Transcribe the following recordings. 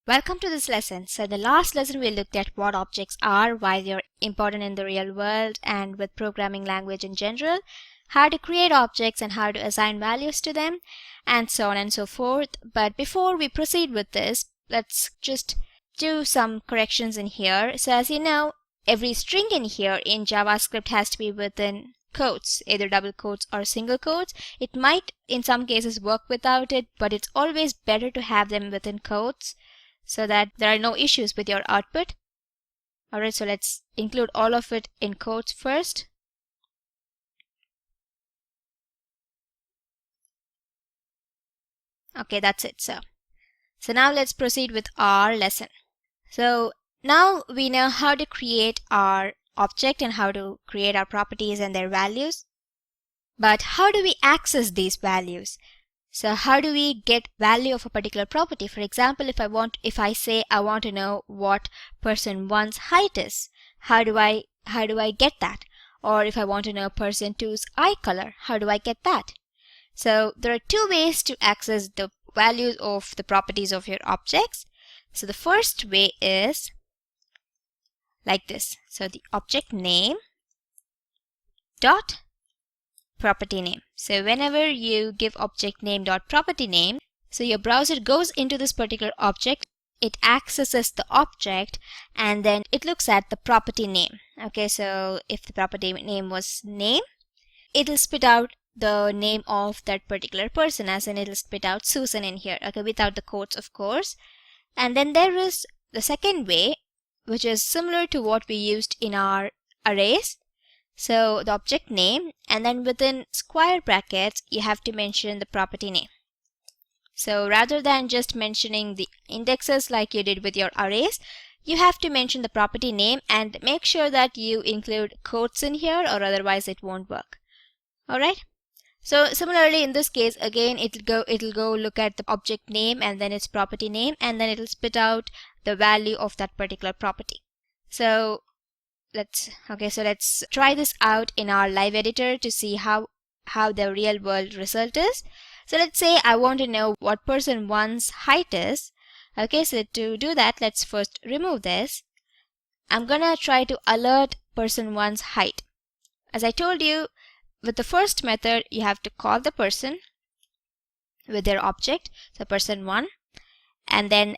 Welcome to this lesson. So in the last lesson we looked at what objects are, why they are important in the real world and with programming language in general, how to create objects and how to assign values to them, and so on and so forth. But before we proceed with this, let's just do some corrections in here. So as you know, every string in here in JavaScript has to be within quotes, either double quotes or single quotes. It might in some cases work without it, but it's always better to have them within quotes so that there are no issues with your output. Alright, so let's include all of it in quotes first. Okay, that's it. So now let's proceed with our lesson. So now we know how to create our object and how to create our properties and their values. But how do we access these values? So how do we get value of a particular property? For example, if I say I want to know what person 1's height is, how do I get that? Or if I want to know person 2's eye color, how do I get that? So there are two ways to access the values of the properties of your objects. So the first way is like this. So the object name dot property name. So whenever you give object name dot property name, so your browser goes into this particular object, it accesses the object and then it looks at the property name. Okay, so if the property name was name, it'll spit out the name of that particular person, as in it'll spit out Susan in here, okay, without the quotes of course. And then there is the second way, which is similar to what we used in our arrays. So the object name, and then within square brackets you have to mention the property name. So rather than just mentioning the indexes like you did with your arrays, you have to mention the property name and make sure that you include quotes in here, or otherwise it won't work. Alright, so similarly in this case again it'll go look at the object name and then its property name, and then it'll spit out the value of that particular property. So let's try this out in our live editor to see how the real world result is. So let's say I want to know what person 1's height is. Okay, so to do that, let's first remove this. I'm gonna try to alert person 1's height. As I told you, with the first method you have to call the person with their object, so person 1, and then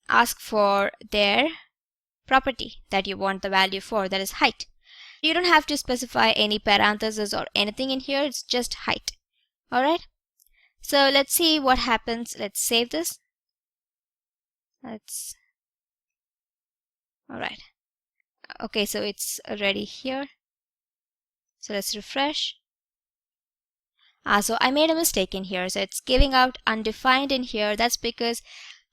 ask for their property that you want the value for, that is height. You don't have to specify any parentheses or anything in here, it's just height. Alright, so let's see what happens. Let's save this. Alright, okay, so it's already here. So let's refresh. So I made a mistake in here, so it's giving out undefined in here. That's because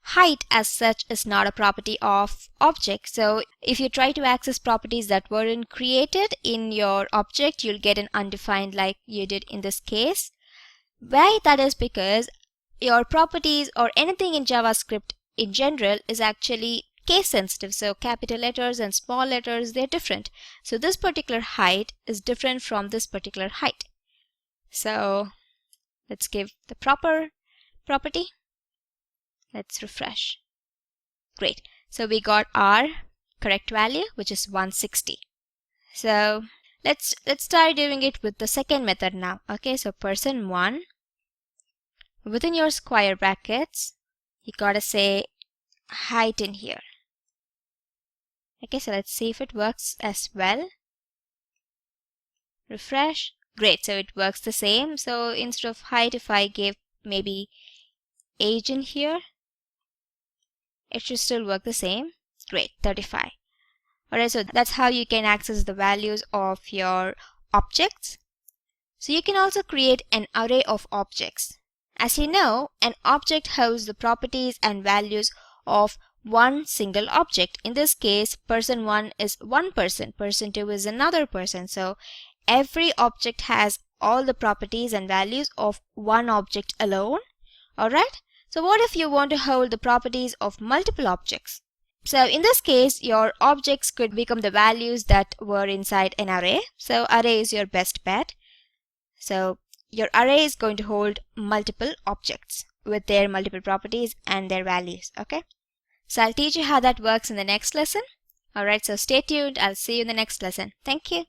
height as such is not a property of object. So if you try to access properties that weren't created in your object, you'll get an undefined like you did in this case. Why? That is because your properties or anything in JavaScript in general is actually case sensitive. So capital letters and small letters, they're different. So this particular height is different from this particular height. So let's give the proper property. Let's refresh. Great. So we got our correct value, which is 160. So let's try doing it with the second method now. Okay, so person 1, within your square brackets, you gotta say height in here. Okay, so let's see if it works as well. Refresh. Great, so it works the same. So instead of height, if I give maybe age in here, it should still work the same. Great, 35. Alright, so that's how you can access the values of your objects. So you can also create an array of objects. As you know, an object holds the properties and values of one single object. In this case, person 1 is one person, person 2 is another person. So every object has all the properties and values of one object alone. Alright? So what if you want to hold the properties of multiple objects? So in this case, your objects could become the values that were inside an array. So array is your best bet. So your array is going to hold multiple objects with their multiple properties and their values. Okay. So I'll teach you how that works in the next lesson. Alright, so stay tuned. I'll see you in the next lesson. Thank you.